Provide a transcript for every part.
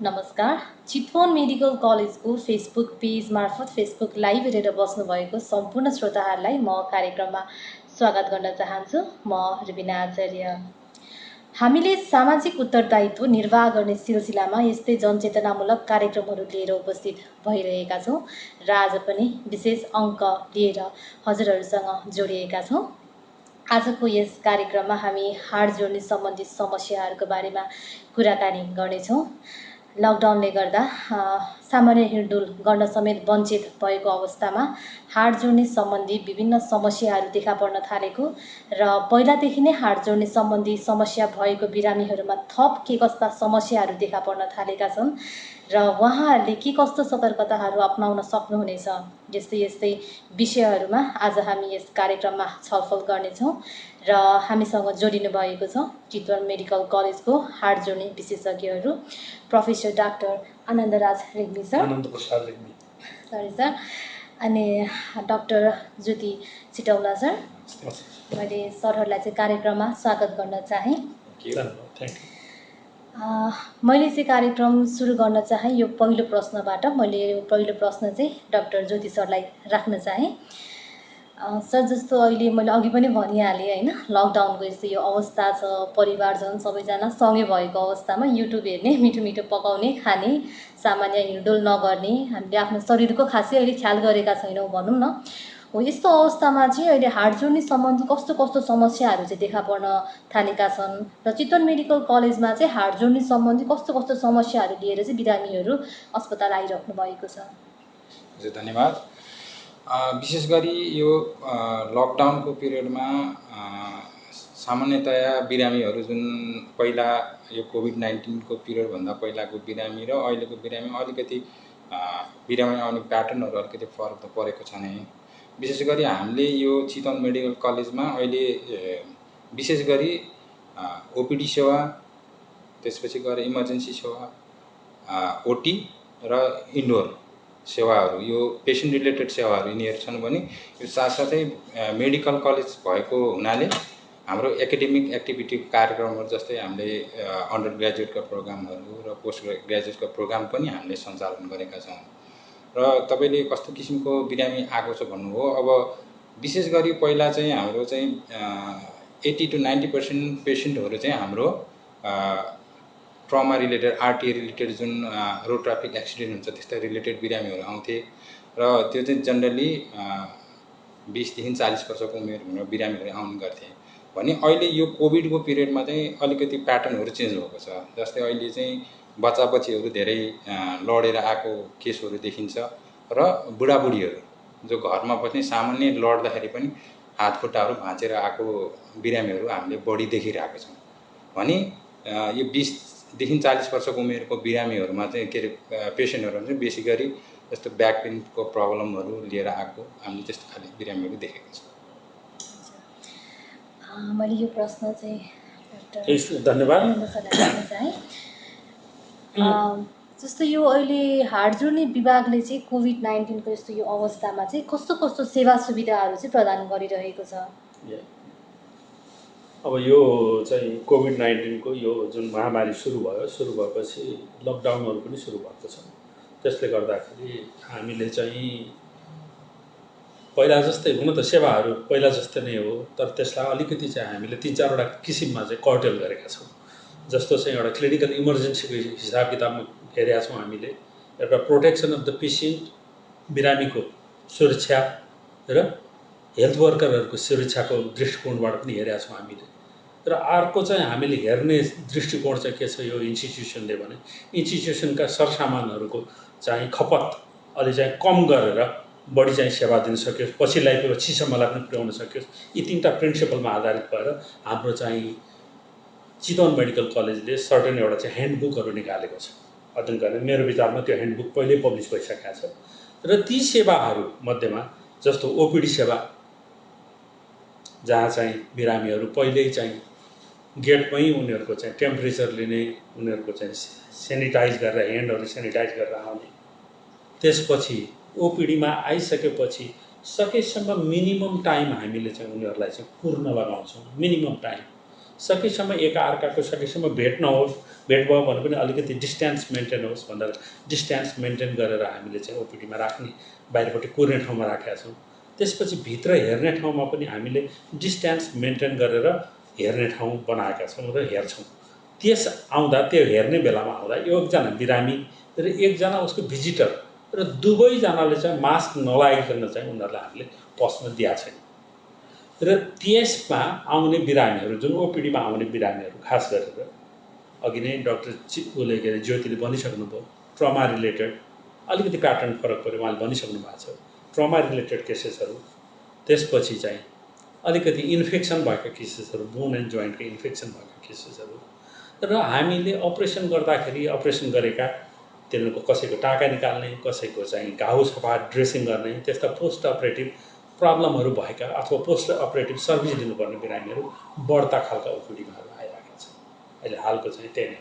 नमस्कार। चितवन मेडिकल कलेजको Facebook page मार्फत फेसबुक लाइभ हेरेर बस्नुभएको सम्पूर्ण श्रोताहरूलाई म कार्यक्रममा स्वागत गर्न चाहन्छु। म रुबिना आचार्य। हामीले सामाजिक उत्तरदायित्व निर्वाह गर्ने सिलसिलामा यस्तै जनचेतनामूलक कार्यक्रमहरू लिएर उपस्थित भइरहेका छौँ र आज पनि विशेष अङ्क लिएर हजुरहरूसँग जोडिएका छौँ। आजको यस कार्यक्रममा हामी हाड जोड्ने सम्बन्धित समस्याहरूको बारेमा कुराकानी गर्नेछौँ। लकडाउनले गर्दा सामान्य हिँडडुल गर्न समेत वञ्चित भएको अवस्थामा हाड जोड्ने सम्बन्धी विभिन्न समस्याहरू देखा पर्न थालेको र पहिलादेखि नै हाड जोड्ने सम्बन्धी समस्या भएको बिरामीहरूमा थप के कस्ता समस्याहरू देखा पर्न थालेका छन् र उहाँहरूले के कस्तो सतर्कताहरू अपनाउन सक्नुहुनेछ, यस्तै यस्तै विषयहरूमा आज हामी यस कार्यक्रममा छलफल गर्नेछौँ र हामीसँग जोडिनु भएको छ चितवन मेडिकल कलेजको हाड जोड्ने विशेषज्ञहरू प्रोफेसर डाक्टर आनन्दराज रेग्मी सर, आनन्द प्रसाद रेग्मी, सरी सर, अनि डाक्टर ज्योति चिटौला सर। मैले सरहरूलाई चाहिँ कार्यक्रममा स्वागत गर्न चाहेँ। मैले चाहिँ कार्यक्रम सुरु गर्न चाहेँ यो पहिलो प्रश्नबाट। मैले यो पहिलो प्रश्न चाहिँ डाक्टर ज्योति सरलाई राख्न चाहेँ। सर, जस्तो अहिले मैले अघि पनि भनिहालेँ होइन, लकडाउनको यस्तो यो अवस्था छ, परिवारजन सबैजना सँगै भएको अवस्थामा युट्युब हेर्ने, मिठो मिठो पकाउने, खाने, सामान्य हिँडडुल नगर्ने, हामीले आफ्नो शरीरको खासै अहिले ख्याल गरेका छैनौँ भनौँ न। हो, यस्तो अवस्थामा चाहिँ अहिले हाड जोड्ने सम्बन्धी कस्तो कस्तो समस्याहरू चाहिँ देखा पर्न थालेका छन् र चितवन मेडिकल कलेजमा चाहिँ हाड जोड्ने सम्बन्धी कस्तो कस्तो समस्याहरू लिएर चाहिँ बिरामीहरू अस्पताल आइराख्नु भएको छ? हजुर, धन्यवाद। विशेष गरी यो लकडाउनको पिरियडमा सामान्यतया बिरामीहरू जुन पहिला यो कोभिड-19 को पिरियडभन्दा पहिलाको बिरामी र अहिलेको बिरामी अलिकति बिरामी आउने प्याटर्नहरू अलिकति फरक त परेको छ नै। विशेष गरी हामीले यो चितवन मेडिकल कलेजमा अहिले विशेष गरी ओपिडी सेवा, त्यसपछि गएर इमर्जेन्सी सेवा, ओटी र इन्डोर सेवाहरू, यो पेसेन्ट रिलेटेड सेवाहरू यिनीहरू छन् भने यो साथसाथै मेडिकल कलेज भएको हुनाले हाम्रो एकाडेमिक एक्टिभिटी कार्यक्रमहरू जस्तै हामीले अन्डर ग्रेजुएटका प्रोग्रामहरू र पोस्ट ग्रेजुएटका प्रोग्राम पनि हामीले सञ्चालन गरेका छौँ। र तपाईँले कस्तो किसिमको बिरामी आएको छ भन्नुभयो। अब विशेष गरी पहिला चाहिँ हाम्रो चाहिँ 80 to 90% पेसेन्टहरू चाहिँ हाम्रो ट्रमा रिलेटेड, आरटिए रिलेटेड, जुन रोड ट्राफिक एक्सिडेन्ट हुन्छ त्यस्ता रिलेटेड बिरामीहरू आउँथे र त्यो चाहिँ जनरली 20 देखि 40 वर्षको उमेरमा बिरामीहरू आउने गर्थे भने अहिले यो कोभिडको पिरियडमा चाहिँ अलिकति प्याटर्नहरू चेन्ज भएको छ। जस्तै अहिले चाहिँ बच्चा बच्चीहरू धेरै लडेर आएको केसहरू देखिन्छ र बुढाबुढीहरू जो घरमा बस्ने सामान्य लड्दाखेरि पनि हात खुट्टाहरू भाँचेर आएको बिरामीहरू हामीले बढी देखिरहेको छौँ भने यो 20 देखि 40 वर्षको उमेरको बिरामीहरूमा चाहिँ के अरे पेसेन्टहरू चाहिँ बेसी गरी जस्तो ब्याक पेनको प्रब्लमहरू लिएर आएको हामीले त्यस्तो खाले बिरामीहरू देखेका छौँ। मैले यो प्रश्न चाहिँ धन्यवाद। जस्तो यो अहिले हाड जोड्ने विभागले चाहिँ कोभिड-19 को यस्तो यो अवस्थामा चाहिँ कस्तो कस्तो सेवा सुविधाहरू चाहिँ प्रदान गरिरहेको छ? अब यो चाहिँ कोभिड-19 को यो जुन महामारी सुरु भएपछि लकडाउनहरू पनि सुरु भएको छ। त्यसले गर्दाखेरि हामीले चाहिँ पहिला जस्तै हुन त सेवाहरू पहिला जस्तै नै हो, तर त्यसलाई अलिकति चाहिँ हामीले 3-4वटा किसिममा चाहिँ कर्टेल गरेका छौँ। जस्तो चाहिँ एउटा क्लिनिकल इमर्जेन्सीको हिसाब किताबमा हेरेका छौँ हामीले, एउटा प्रोटेक्सन अफ द पेसेन्ट, बिरामीको सुरक्षा र हेल्थ वर्करहरूको सुरक्षाको दृष्टिकोणबाट पनि हेरेका छौँ हामीले। र अर्को चाहिँ हामीले हेर्ने दृष्टिकोण चाहिँ के छ, यो इन्स्टिट्युसनले भने इन्स्टिट्युसनका सरसामानहरूको चाहिँ खपत अलि चाहिँ कम गरेर बढी चाहिँ सेवा दिन सकियोस्, पछिसम्मलाई पनि पुर्याउन सकियोस्। यी 3टा प्रिन्सिपलमा आधारित भएर हाम्रो चाहिँ चितवन मेडिकल कलेजले सर्टेन एउटा चाहिँ ह्यान्डबुकहरू निकालेको छ अध्ययन गर्ने। मेरो विचारमा त्यो ह्यान्डबुक पहिल्यै पब्लिस भइसकेको छ र ती सेवाहरू मध्येमा जस्तो ओपिडी सेवा, जहाँ चाहिँ बिरामीहरू पहिल्यै चाहिँ गेटमै उनीहरूको चाहिँ टेम्परेचर लिने, उनीहरूको चाहिँ सेनिटाइज गरेर ह्यान्डहरू सेनिटाइज गरेर आउने, त्यसपछि ओपिडीमा आइसकेपछि सकेसम्म मिनिमम टाइम हामीले चाहिँ उनीहरूलाई चाहिँ कुर्न लगाउँछौँ। मिनिमम टाइम सकेसम्म एकअर्काको सकेसम्म भेट नहोस्, भेट भयो भने पनि अलिकति डिस्टेन्स मेन्टेन होस् भनेर डिस्टेन्स मेन्टेन गरेर हामीले चाहिँ ओपिडीमा राख्ने, बाहिरपट्टि कुर्ने ठाउँमा राखेका छौँ। त्यसपछि भित्र हेर्ने ठाउँमा पनि हामीले डिस्टेन्स मेन्टेन गरेर हेर्ने ठाउँ बनाएका छौँ र हेर्छौँ। त्यस आउँदा त्यो हेर्ने बेलामा आउँदा एकजना बिरामी र एकजना उसको भिजिटर र दुवैजनाले चाहिँ मास्क नलागिकन चाहिँ उनीहरूलाई हामीले पस्न दिएको छैन। र त्यसमा आउने बिरामीहरू, जुन ओपिडीमा आउने बिरामीहरू खास गरेर अघि नै डाक्टर उसले के अरे ज्योतिले भनिसक्नुभयो, ट्रमा रिलेटेड अलिकति प्याटर्न फरक पऱ्यो, उहाँले भनिसक्नु भएको छ। ट्रमा रिलेटेड केसेसहरू, त्यसपछि चाहिँ अलिकति इन्फेक्सन भएका केसेसहरू, बोन एन्ड जोइन्टको इन्फेक्सन भएका केसेसहरू, र हामीले अपरेसन गर्दाखेरि अपरेसन गरेका तिनीहरूको कसैको टाँका निकाल्ने, कसैको चाहिँ घाउ सफा ड्रेसिङ गर्ने, त्यस्ता पोस्ट अपरेटिभ प्रब्लमहरू भएका अथवा पोस्ट अपरेटिभ सर्भिस दिनुपर्ने बिरामीहरू बढ्ता खालका ओपिडीमा आइरहेका छन्। अहिले हालको चाहिँ त्यही नै।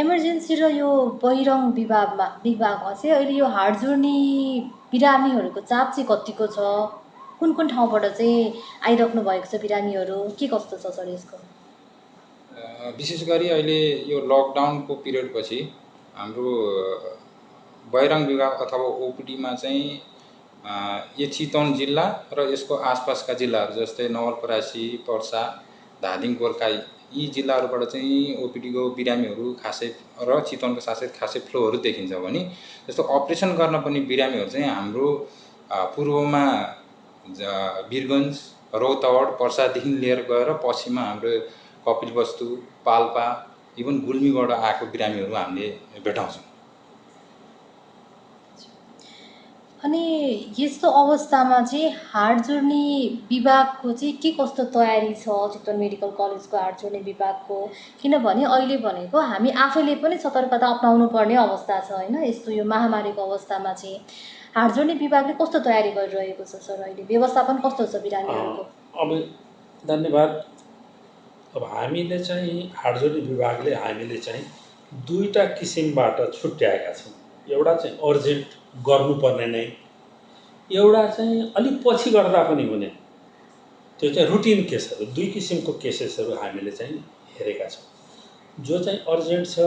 इमर्जेन्सी र यो बहिरङ विभागमा चाहिँ अहिले यो हाड जोड्ने बिरामीहरूको चाप चाहिँ कतिको छ? कुन कुन ठाउँबाट चाहिँ आइराख्नु भएको छ बिरामीहरू? के कस्तो छ सर यसको? विशेष गरी अहिले यो लकडाउनको पिरियडपछि हाम्रो बहिरङ विभाग अथवा ओपिडीमा चाहिँ यो चितवन जिल्ला र यसको आसपासका जिल्लाहरू जस्तै नवलपरासी, पर्सा, धादिङ, गोर्खा यी जिल्लाहरूबाट चाहिँ ओपिडीको बिरामीहरू खासै र चितवनको साथै खासै फ्लोहरू देखिन्छ भने जस्तो अपरेसन गर्न पनि बिरामीहरू चाहिँ हाम्रो पूर्वमा वीरगञ्ज, रौतहट, पर्सादेखि लिएर गएर पश्चिममा हाम्रो कपिलवस्तु, पाल्पा, इभन गुल्मीबाट आएको बिरामीहरू हामीले भेटाउँछौँ। अनि यस्तो अवस्थामा चाहिँ हाड जोड्ने विभागको चाहिँ के कस्तो तयारी छ चितवन मेडिकल कलेजको हाड जोड्ने विभागको? किनभने अहिले भनेको हामी आफैले पनि सतर्कता अपनाउनु पर्ने अवस्था छ होइन? यस्तो यो महामारीको अवस्थामा चाहिँ हाड जोड्ने विभागले कस्तो तयारी गरिरहेको छ सर? अहिले व्यवस्थापन कस्तो छ बिरामीहरूको? अब धन्यवाद। अब हामीले चाहिँ हाड जोड्ने विभागले हामीले चाहिँ दुईवटा किसिमबाट छुट्याएका छौँ। एउटा चाहिँ अर्जेन्ट गर्नुपर्ने नै, एउटा चाहिँ अलिक पछि गर्दा पनि हुने, त्यो चाहिँ रुटिन केसहरू। दुई किसिमको केसेसहरू हामीले चाहिँ हेरेका छौँ। जो चाहिँ अर्जेन्ट छ,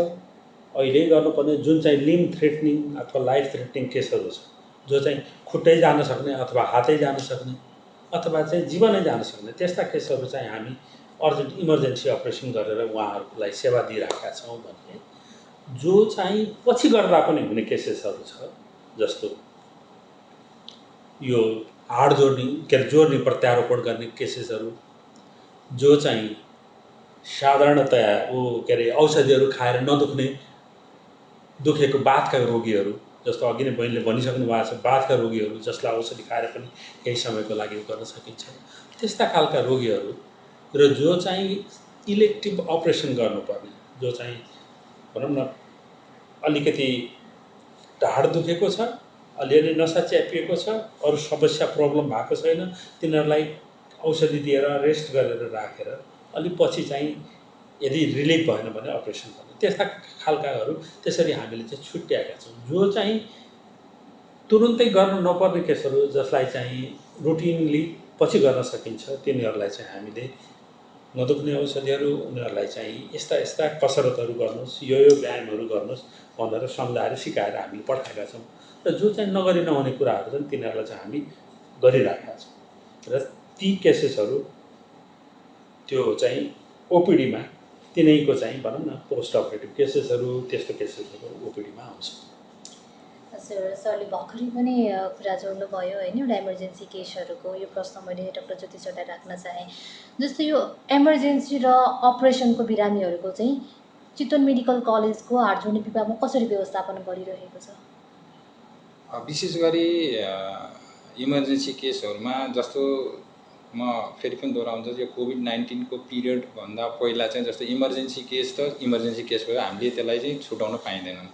अहिले गर्नुपर्ने, जुन चाहिँ लिम्ब थ्रेटनिङ अथवा लाइफ थ्रेटनिङ केसहरू छ, जो चाहिँ खुट्टै जान सक्ने अथवा हातै जान सक्ने अथवा चाहिँ जीवनै जान सक्ने, त्यस्ता केसहरू चाहिँ हामी अर्जेन्ट इमर्जेन्सी अपरेसन गरेर उहाँहरूलाई सेवा दिइरहेका छौँ। भने जो चाहिँ पछि गर्दा पनि हुने केसेसहरू छ, जस्तो यो हाड जोड्ने के अरे जोड्ने प्रत्यारोपण गर्ने केसेसहरू, जो चाहिँ साधारणतया के अरे औषधिहरू खाएर नदुख्ने, दुखेको बाथका रोगीहरू, जस्तो अघि नै बहिनीले भनिसक्नु भएको छ, बाथका रोगीहरू जसलाई औषधि खाएर पनि केही समयको लागि गर्न सकिन्छ, त्यस्ता खालका रोगीहरू, र जो चाहिँ इलेक्टिभ अपरेसन गर्नुपर्ने, जो चाहिँ भनौँ न अलिकति ढाड दुखेको छ, अलिअलि नसा च्यापिएको छ, अरू समस्या प्रब्लम भएको छैन, तिनीहरूलाई औषधि दिएर रेस्ट गरेर राखेर अलि पछि चाहिँ यदि रिलिफ भएन भने अपरेसन गर्ने, त्यस्ता खालकाहरू त्यसरी हामीले चाहिँ छुट्याएका छौँ। जो चाहिँ तुरुन्तै गर्नु नपर्ने केसहरू, जसलाई चाहिँ रुटिनली पछि गर्न सकिन्छ, तिनीहरूलाई चाहिँ हामीले नदुख्ने औषधिहरू, उनीहरूलाई चाहिँ यस्ता यस्ता कसरतहरू गर्नुहोस्, यो व्यायामहरू गर्नुहोस् भनेर सम्झाएर सिकाएर हामी पठाएका छौँ। र जो चाहिँ नगरी नहुने कुराहरू छन् तिनीहरूलाई चाहिँ हामी गरिरहेका छौँ। र ती केसेसहरू त्यो चाहिँ ओपिडीमा तिनैको चाहिँ भनौँ न पोस्ट अपरेटिभ केसेसहरू, त्यस्तो केसेसहरू ओपिडीमा आउँछ। सरले भर्खरै पनि कुरा जोड्नुभयो होइन, एउटा इमर्जेन्सी केसहरूको। यो प्रश्न मैले डाक्टर ज्योति सरलाई राख्न चाहेँ। जस्तो यो इमर्जेन्सी र अपरेसनको बिरामीहरूको चाहिँ चितवन मेडिकल कलेजको हाड जोड्ने विभागमा कसरी व्यवस्थापन गरिरहेको छ? विशेष गरी इमर्जेन्सी केसहरूमा जस्तो म फेरि पनि दोहोऱ्याउँछु, यो कोभिड-19 को पिरियडभन्दा पहिला चाहिँ जस्तो इमर्जेन्सी केस त इमर्जेन्सी केस भयो, हामीले त्यसलाई चाहिँ छुटाउन पाइँदैनौँ।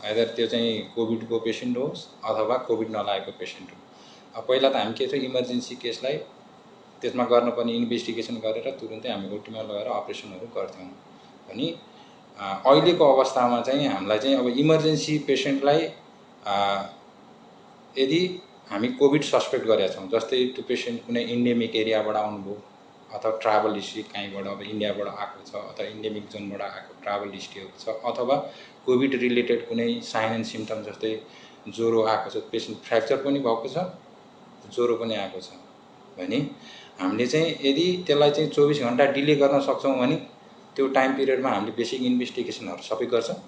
आइदर त्यो चाहिँ कोभिडको पेसेन्ट होस् अथवा कोभिड नलागेको पेसेन्ट हो। पहिला त हामी के थियो, इमर्जेन्सी केसलाई त्यसमा गर्नुपर्ने इन्भेस्टिगेसन गरेर तुरुन्तै हामी ओटीमा लगेर अपरेसनहरू गर्थ्यौँ। भने अहिलेको अवस्थामा चाहिँ हामीलाई चाहिँ अब इमर्जेन्सी पेसेन्टलाई यदि हामी कोभिड सस्पेक्ट गरेका छौँ। जस्तै त्यो पेसेन्ट कुनै इन्डेमिक एरियाबाट आउनुभयो अथवा ट्राभल हिस्ट्री कहीँबाट अब इन्डियाबाट आएको छ अथवा इन्डेमिक जोनबाट आएको ट्राभल हिस्ट्रीहरू छ अथवा कोभिड रिलेटेड कुनै साइन एन्ड सिम्टम जस्तै ज्वरो आएको छ, पेसेन्ट फ्र्याक्चर पनि भएको छ, ज्वरो पनि आएको छ भने हामीले चाहिँ यदि त्यसलाई चाहिँ 24 घन्टा डिले गर्न सक्छौँ भने त्यो टाइम पिरियडमा हामीले बेसिक इन्भेस्टिगेसनहरू सबै गर्छौँ।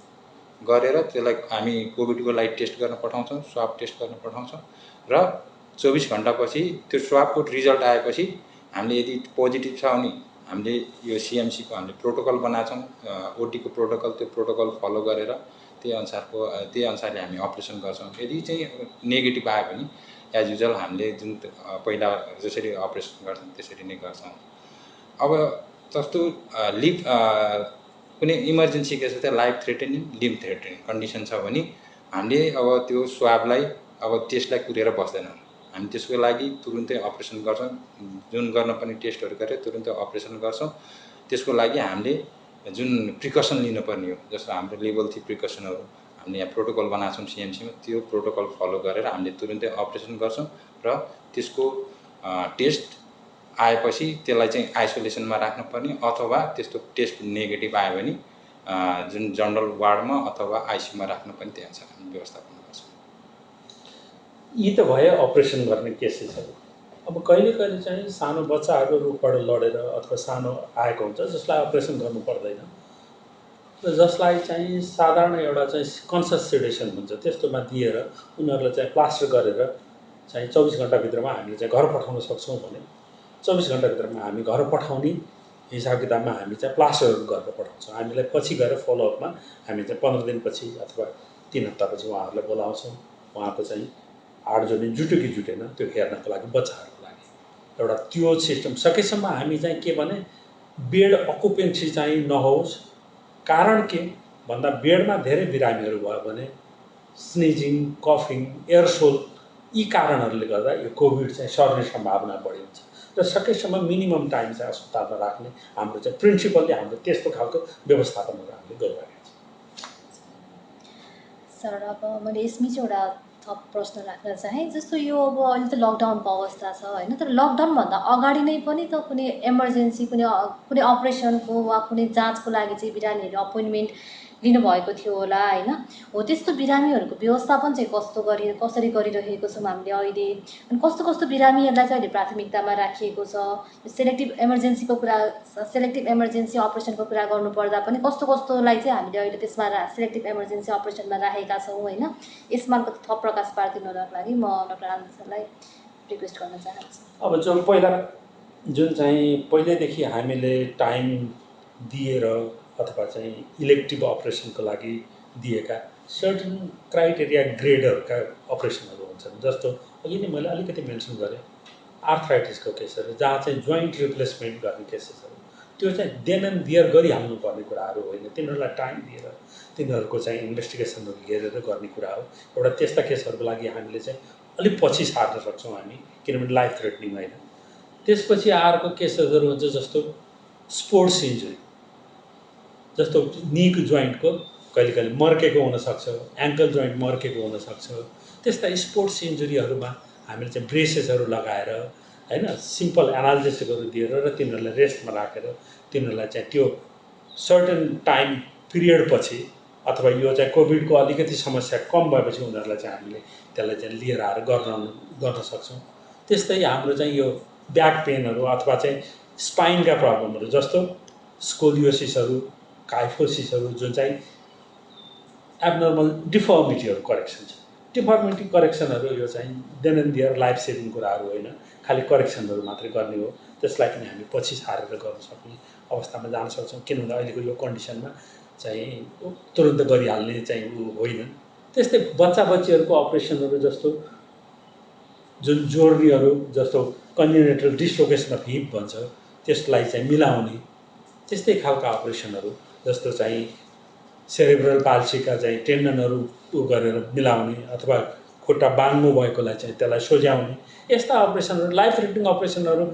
गरेर त्यसलाई हामी कोभिडको लागि टेस्ट गर्न पठाउँछौँ, स्वाब टेस्ट गर्न पठाउँछौँ र 24 घन्टापछि त्यो स्वाबको रिजल्ट आएपछि हामीले यदि पोजिटिभ छ भने हामीले यो सिएमसीको हामीले प्रोटोकल बनाएको छौँ, ओटीको प्रोटोकल, त्यो प्रोटोकल फलो गरेर त्यही अनुसारले हामी अपरेसन गर्छौँ। यदि चाहिँ नेगेटिभ आयो भने एज युजल हामीले जुन पहिला जसरी अपरेसन गर्छौँ त्यसरी नै गर्छौँ। अब जस्तो कुनै इमर्जेन्सी केस चाहिँ life threatening, limb threatening condition छ भने हामीले अब त्यो स्वाबलाई अब टेस्टलाई कुरेर बस्दैनौँ, हामी त्यसको लागि तुरुन्तै अपरेसन गर्छौँ। जुन गर्न पर्ने टेस्टहरू गरेर तुरुन्तै अपरेसन गर्छौँ। त्यसको लागि हामीले जुन प्रिकसन लिनुपर्ने हो, जस्तो हाम्रो लेभल 3 प्रिकसनहरू हामीले यहाँ प्रोटोकल बनाएको छौँ सिएमसीमा, त्यो प्रोटोकल फलो गरेर हामीले तुरुन्तै अपरेसन गर्छौँ र त्यसको टेस्ट आएपछि त्यसलाई चाहिँ आइसोलेसनमा राख्नुपर्ने अथवा त्यस्तो टेस्ट नेगेटिभ आयो भने जुन जनरल वार्डमा अथवा आइसियुमा राख्नुपर्ने त्यही अनुसार हामी व्यवस्थापन गर्छौँ। यी त भए अपरेसन गर्ने केसेसहरू। अब कहिले कहिले चाहिँ सानो बच्चाहरू रुखबाट लडेर अथवा सानो आएको हुन्छ जसलाई अपरेसन गर्नु पर्दैन र जसलाई चाहिँ साधारण एउटा चाहिँ कन्सियस सेडेसन हुन्छ त्यस्तोमा दिएर उनीहरूलाई चाहिँ प्लास्टर गरेर चाहिँ 24 घन्टाभित्रमा हामीले चाहिँ घर पठाउन सक्छौँ भने 24 घन्टाभित्रमा हामी घर पठाउने हिसाब किताबमा हामी चाहिँ प्लास्टरहरू गरेर पठाउँछौँ। हामीलाई पछि गएर फलोअपमा हामी चाहिँ 15 दिनपछि अथवा 3 हप्तापछि उहाँहरूलाई बोलाउँछौँ। उहाँको चाहिँ हाड जोड्ने जुट्यो कि जुटेन त्यो हेर्नको लागि बच्चाहरूको लागि एउटा त्यो सिस्टम सकेसम्म हामी चाहिँ के भने बेड अकुपेन्सी चाहिँ नहोस्। कारण के भन्दा बेडमा धेरै बिरामीहरू भयो भने स्निजिङ, कफिङ, एयरसोल यी कारणहरूले गर्दा यो कोभिड चाहिँ सर्ने सम्भावना बढी हुन्छ र सकेसम्म मिनिमम टाइम चाहिँ अस्पतालमा राख्ने हाम्रो चाहिँ प्रिन्सिपलले हाम्रो त्यस्तो खालको व्यवस्थापनहरू हामीले गरिरहेका छौँ। सर, अब मैले यसमै चाहिँ एउटा थप प्रश्न राख्न चाहेँ। जस्तो यो अब अहिले त लकडाउनको अवस्था छ होइन, तर लकडाउनभन्दा अगाडि नै पनि त कुनै इमर्जेन्सी कुनै अपरेसनको वा कुनै जाँचको लागि चाहिँ बिरामीहरूले अपोइन्टमेन्ट लिनुभएको थियो होला होइन। हो त्यस्तो बिरामीहरूको व्यवस्थापन चाहिँ कसरी गरिरहेको छौँ हामीले अहिले, अनि कस्तो कस्तो बिरामीहरूलाई चाहिँ अहिले प्राथमिकतामा राखिएको छ। सेलेक्टिभ इमर्जेन्सी अपरेसनको कुरा गर्नुपर्दा पनि कस्तो कस्तोलाई चाहिँ हामीले अहिले त्यसमा सेलेक्टिभ इमर्जेन्सी अपरेसनमा राखेका छौँ होइन। यसमा थप प्रकाश पारिदिनुको लागि म डाक्टर आनन्द सरलाई रिक्वेस्ट गर्न चाहन्छु। अब जुन चाहिँ पहिल्यैदेखि हामीले टाइम दिएर अथवा चाहिँ इलेक्टिभ अपरेसनको लागि दिएका सर्टन क्राइटेरिया ग्रेडहरूका अपरेसनहरू हुन्छन्। जस्तो अघि नै मैले अलिकति मेन्सन गरेँ आर्थराइटिसको केसहरू जहाँ चाहिँ जोइन्ट रिप्लेसमेन्ट गर्ने केसेसहरू, त्यो चाहिँ देन एन्ड देयर गरिहाल्नु पर्ने कुराहरू होइन। तिनीहरूलाई टाइम दिएर तिनीहरूको चाहिँ इन्भेस्टिगेसनहरू हेरेर गर्ने कुरा हो। एउटा त्यस्ता केसहरूको लागि हामीले चाहिँ अलिक पछि सार्न सक्छौँ हामी, किनभने लाइफ थ्रेटनिङ होइन। त्यसपछि अर्को केसेसहरू हुन्छ जस्तो स्पोर्ट्स इन्जुरी, जस्तो नीको जोइन्टको कहिले कहिले मर्केको हुनसक्छ, एङ्कल जोइन्ट मर्केको हुनसक्छ। त्यस्ता स्पोर्ट्स इन्जुरीहरूमा हामीले चाहिँ ब्रेसेसहरू लगाएर होइन सिम्पल एनाल्जेसिकहरू दिएर र तिनीहरूलाई रेस्टमा राखेर तिनीहरूलाई चाहिँ त्यो सर्टेन टाइम पिरियडपछि अथवा यो चाहिँ कोभिडको अलिकति समस्या कम भएपछि उनीहरूलाई चाहिँ हामीले त्यसलाई चाहिँ लिएर आएर गर्न सक्छौँ। त्यस्तै हाम्रो चाहिँ यो ब्याक पेनहरू अथवा चाहिँ स्पाइनका प्रब्लमहरू जस्तो स्कोलियोसिसहरू, काइफोसिसहरू जुन चाहिँ एब्नर्मल डिफर्मिटीहरू करेक्सन छ, डिफर्मिटी करेक्सनहरू यो चाहिँ then and there life saving कुराहरू होइन, खालि करेक्सनहरू मात्रै गर्ने हो। त्यसलाई पनि हामी पछि सारेर गर्न सक्ने अवस्थामा जान सक्छौँ, किनभने अहिलेको यो कन्डिसनमा चाहिँ तुरन्त गरिहाल्ने चाहिँ होइन। त्यस्तै बच्चाबच्चीहरूको अपरेसनहरू जस्तो जुन जोर्नीहरू जस्तो कन्जेनिटल डिस्लोकेसन अफ हिप भन्छ त्यसलाई चाहिँ मिलाउने त्यस्तै खालका अपरेसनहरू जस्तो चाहिँ सेरेब्रल पाल्सीका चाहिँ टेन्डनहरू गरेर मिलाउने अथवा खुट्टा बाङ्गो भएकोलाई चाहिँ त्यसलाई सोझ्याउने यस्ता अपरेसनहरू लाइफ थ्रेटनिङ अपरेसनहरू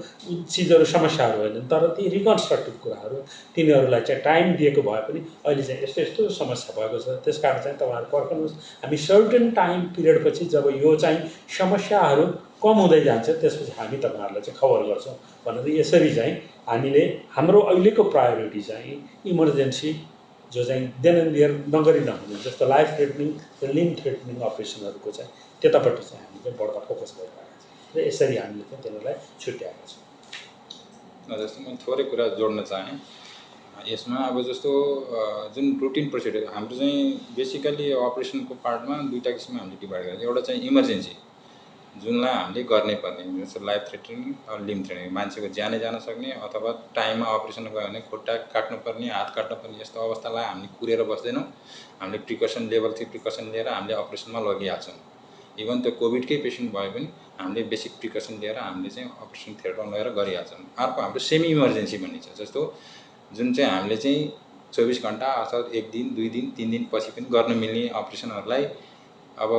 चिजहरू समस्याहरू होइनन्, तर ती रिकन्स्ट्रक्टिभ कुराहरू तिनीहरूलाई चाहिँ टाइम दिएको भए पनि अहिले चाहिँ यस्तो यस्तो समस्या भएको छ, त्यस कारण चाहिँ तपाईँहरू पर्खनुहोस्, हामी सर्टेन टाइम पिरियडपछि जब यो चाहिँ समस्याहरू कम हुँदै जान्छ त्यसपछि हामी तपाईँहरूलाई चाहिँ खबर गर्छौँ भनेर यसरी चाहिँ हामीले हाम्रो अहिलेको प्रायोरिटी चाहिँ इमर्जेन्सी जो चाहिँ देन एन्ड देयर नगरी नहुने जस्तो लाइफ थ्रेटनिङ र लिम्ब थ्रेटनिङ अपरेसनहरूको चाहिँ त्यतापट्टि चाहिँ हामी चाहिँ बढ्ता फोकस गरिरहेका छौँ र यसरी हामीले चाहिँ तिनीहरूलाई छुट्याएका छौँ। जस्तो मैले थोरै कुरा जोड्न चाहेँ यसमा। अब जस्तो जुन रुटिन प्रोसिडियर हाम्रो चाहिँ बेसिकली अपरेसनको पार्टमा दुईवटा किसिममा हामीले डिभाइड गरेको, एउटा चाहिँ इमर्जेन्सी जुनलाई हामीले गर्नै पर्ने, जस्तो लाइफ थ्रेटनिङ र लिम्ब थ्रेटनिङ, मान्छेको ज्यानै जान सक्ने अथवा टाइममा अपरेसन गयो भने खुट्टा काट्नुपर्ने, हात काट्नुपर्ने यस्तो अवस्थालाई हामीले कुरेर बस्दैनौँ, हामीले प्रिकसन लेभल 3 प्रिकसन लिएर हामीले अपरेसनमा लगिहाल्छौँ। इभन त्यो कोभिडकै पेसेन्ट भए पनि हामीले बेसिक प्रिकसन लिएर हामीले चाहिँ अपरेसन थिएटरमा लगेर गरिहाल्छौँ। अर्को हाम्रो सेमी इमर्जेन्सी भन्ने छ, जस्तो जुन चाहिँ हामीले चाहिँ 24 घन्टा अथवा 1 दिन 2 दिन 3 दिन पछि पनि गर्न मिल्ने अपरेसनहरूलाई अब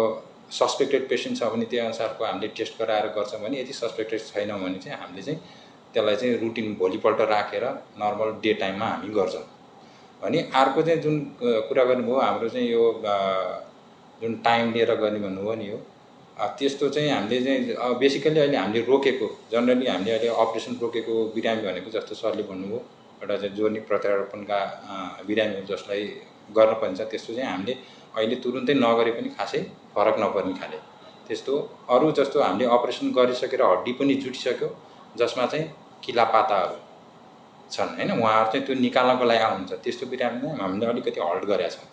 सस्पेक्टेड पेसेन्ट छ भने त्यो अनुसारको हामीले टेस्ट गराएर गर्छौँ भने, यदि सस्पेक्टेड छैन भने चाहिँ हामीले चाहिँ त्यसलाई चाहिँ रुटिन भोलिपल्ट राखेर नर्मल डे टाइममा हामी गर्छौँ। भने अर्को चाहिँ जुन कुरा गर्नुभयो हाम्रो चाहिँ यो जुन टाइम लिएर गर्ने भन्नुभयो नि, यो त्यस्तो चाहिँ हामीले चाहिँ बेसिकली अहिले हामीले रोकेको, जनरली हामीले अहिले अपरेसन रोकेको बिरामी भनेको जस्तो सरले भन्नुभयो एउटा चाहिँ जोर्नी प्रत्यारोपणका बिरामीहरू जसलाई गर्न पर्छ, त्यस्तो चाहिँ हामीले अहिले तुरुन्तै नगरे पनि खासै फरक नपर्ने खाले त्यस्तो। अरू जस्तो हामीले अपरेसन गरिसकेर हड्डी पनि जुटिसक्यो जसमा चाहिँ किलापाताहरू छन् हैन, उहाँहरू चाहिँ त्यो निकाल्नको लागि आउनुहुन्छ, त्यस्तो बिरामीलाई हामीले अलिकति हल्ट गरेका छौँ।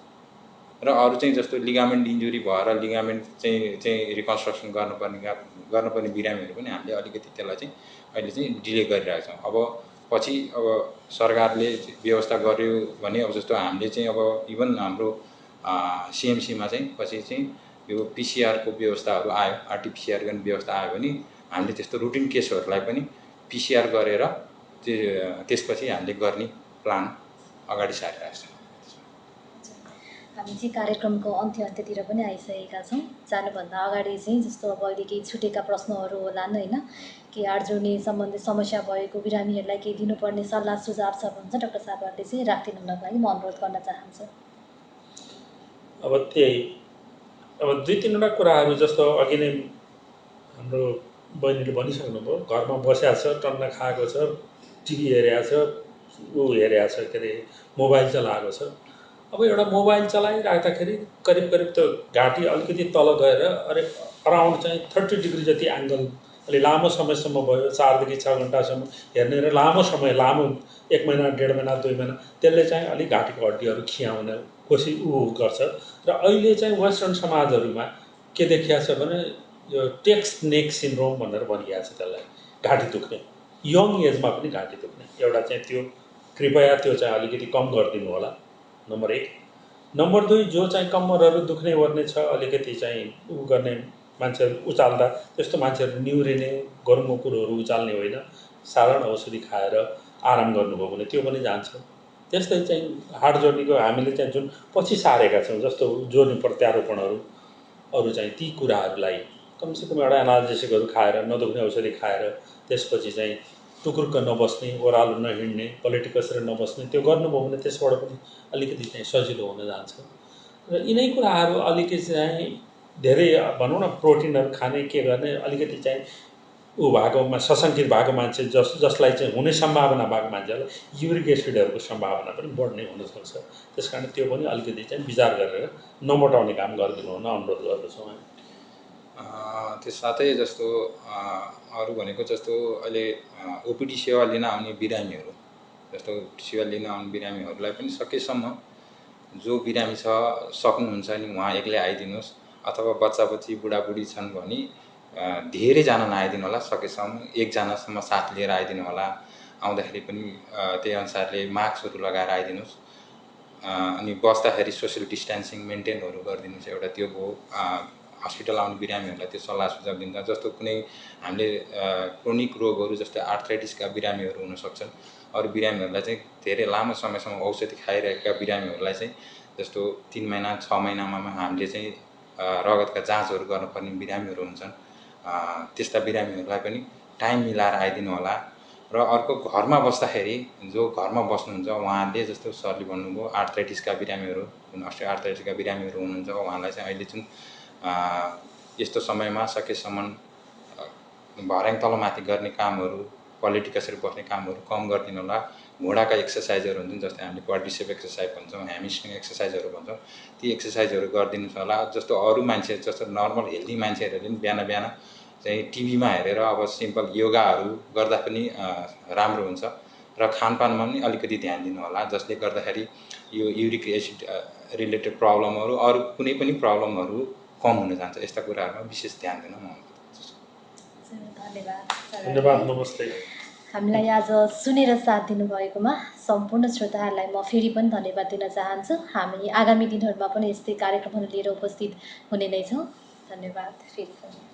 र अरू चाहिँ जस्तो लिगामेन्ट इन्जुरी भएर लिगामेन्ट चाहिँ रिकन्स्ट्रक्सन गर्नुपर्ने बिरामीहरू पनि हामीले अलिकति त्यसलाई चाहिँ अहिले चाहिँ डिले गरिरहेका छौँ। अब पछि अब सरकारले व्यवस्था गर्यो भने, अब जस्तो हामीले चाहिँ अब इभन हाम्रो सिएमसीमा चाहिँ पछि चाहिँ यो पिसिआरको व्यवस्थाहरू आयो, आरटिपिसिआर गर्ने व्यवस्था आयो भने हामीले त्यस्तो रुटिन केसहरूलाई पनि पिसिआर गरेर त्यसपछि हामीले गर्ने प्लान अगाडि सारिरहेका छौँ। हामी चाहिँ कार्यक्रमको अन्त्यतिर पनि आइसकेका छौँ। जानुभन्दा अगाडि चाहिँ जस्तो अब अहिले केही छुटेका प्रश्नहरू होलान् होइन, कि हाड जोड्ने सम्बन्धित समस्या भएको बिरामीहरूलाई केही दिनुपर्ने सल्लाह सुझाव छ भने चाहिँ डाक्टर साहबहरूले चाहिँ राखिदिनु हुनको लागि म अनुरोध गर्न चाहन्छु। अब त्यही अब 2-3वटा कुराहरू जस्तो अघि नै हाम्रो बहिनीले भनिसक्नुभयो, घरमा बसेको छ, टन्न खाएको छ, टिभी हेरेको छ, हेरेको छ, के अरे मोबाइल चलाएको छ। अब एउटा मोबाइल चलाइराख्दाखेरि करिब त्यो घाँटी अलिकति तल गएर अराउन्ड चाहिँ 30 डिग्री जति एङ्गल अलि लामो समयसम्म भयो, 4 देखि 6 घन्टासम्म हेर्ने र लामो 1 महिना 1.5 महिना 2 महिना त्यसले चाहिँ अलिक घाँटीको हड्डीहरू खियाउने कोसिस गर्छ। र अहिले चाहिँ वेस्टर्न समाजहरूमा के देखिया छ भने यो टेक्स्ट नेक सिन्ड्रोम भनेर भनिएको छ त्यसलाई, घाँटी दुख्ने, यङ एजमा पनि घाँटी दुख्ने। एउटा चाहिँ त्यो कृपया त्यो चाहिँ अलिकति कम गरिदिनु होला, नम्बर 1। नम्बर 2, जो चाहिँ कम्मरहरू दुख्ने गर्ने छ, अलिकति चाहिँ गर्ने मान्छेहरू उचाल्दा त्यस्तो मान्छेहरू निहुरिने गरुङको कुरोहरू उचाल्ने होइन, साधारण औषधि खाएर आराम गर्नुभयो भने त्यो पनि जान्छ। त्यस्तै चाहिँ हाड जोड्नेको हामीले चाहिँ जुन पछि सारेका छौँ जस्तो जोड्ने प्रत्यारोपणहरू, अरू चाहिँ ती कुराहरूलाई कमसेकम एउटा एनाल्जेसिकहरू खाएर, नदुख्ने औषधि खाएर, त्यसपछि चाहिँ टुक्रुक्क नबस्ने, ओह्रालो नहिँड्ने, पलेटी कसेर नबस्ने, त्यो गर्नुभयो भने त्यसबाट पनि अलिकति चाहिँ सजिलो हुन जान्छ। र यिनै कुराहरू अलिकति चाहिँ धेरै भनौँ न प्रोटिनहरू खाने, के गर्ने, अलिकति चाहिँ भएको सशङ्कित भएको मान्छे जसलाई चाहिँ हुने सम्भावना भएको मान्छेहरूलाई युरिक एसिडहरूको सम्भावना पनि बढ्ने हुनसक्छ। त्यस कारण त्यो पनि अलिकति चाहिँ विचार गरेर नमोटाउने काम गरिदिनु हुन अनुरोध गर्दछौँ हामी। त्यस साथै जस्तो अरू भनेको जस्तो अहिले ओपिडी सेवा लिन आउने बिरामीहरू, जस्तो सेवा लिन आउने बिरामीहरूलाई पनि सकेसम्म जो बिरामी छ सक्नुहुन्छ नि उहाँ एक्लै आइदिनुहोस्, अथवा बच्चा बच्ची बुढाबुढी छन् भने धेरैजना नआइदिनु होला, सकेसम्म 1 जनासम्म साथ लिएर आइदिनु होला। आउँदाखेरि पनि त्यही अनुसारले मास्कहरू लगाएर आइदिनुहोस्। अनि बस्दाखेरि सोसियल डिस्टेन्सिङ मेन्टेनहरू गरिदिनुहोस्। एउटा त्यो भयो। हस्पिटल आउने बिरामीहरूलाई त्यो सल्लाह सुझाव दिन्छ। जस्तो कुनै हामीले क्रोनिक रोगहरू जस्तै आर्थराइटिसका बिरामीहरू हुनसक्छन्, अरू बिरामीहरूलाई चाहिँ धेरै लामो समयसम्म औषधि खाइरहेका बिरामीहरूलाई चाहिँ जस्तो 3 महिना 6 महिनामा हामीले चाहिँ रगतका जाँचहरू गर्नुपर्ने बिरामीहरू हुन्छन्। त्यस्ता बिरामीहरूलाई पनि टाइम मिलाएर आइदिनु होला। र अर्को घरमा बस्दाखेरि जो घरमा बस्नुहुन्छ उहाँले जस्तो सरले भन्नुभयो आर्थराइटिसका बिरामीहरू जुन आर्थराइटिसका बिरामीहरू हुनुहुन्छ उहाँलाई चाहिँ अहिले जुन यस्तो समयमा सकेसम्म भर्याङ तलमाथि गर्ने कामहरू पलेटी कसरी बस्ने कामहरू कम गरिदिनु होला। घुँडाका एक्सर्साइजहरू हुन्छन् जस्तै हामीले क्वाड्रिसेप एक्सर्साइज भन्छौँ, ह्यामस्ट्रिङ एक्सर्साइजहरू भन्छौँ, ती एक्सर्साइजहरू गरिदिनु होला। जस्तो अरू मान्छे जस्तो नर्मल हेल्दी मान्छेहरूले पनि बिहान बिहान चाहिँ टिभीमा हेरेर अब सिम्पल योगाहरू गर्दा पनि राम्रो हुन्छ। र खानपानमा पनि अलिकति ध्यान दिनु होला जसले गर्दाखेरि यो युरिक एसिड रिलेटेड प्रब्लमहरू अरू कुनै पनि प्रब्लमहरू कम हुन जान्छ। यस्ता कुराहरूमा विशेष ध्यान दिन म धन्यवाद। नमस्ते। हामीलाई आज सुनेर साथ दिनुभएकोमा सम्पूर्ण श्रोताहरूलाई म फेरि पनि धन्यवाद दिन चाहन्छु। हामी आगामी दिनहरूमा पनि यस्तै कार्यक्रमहरू लिएर उपस्थित हुने नै छौँ। धन्यवाद फेरि पनि।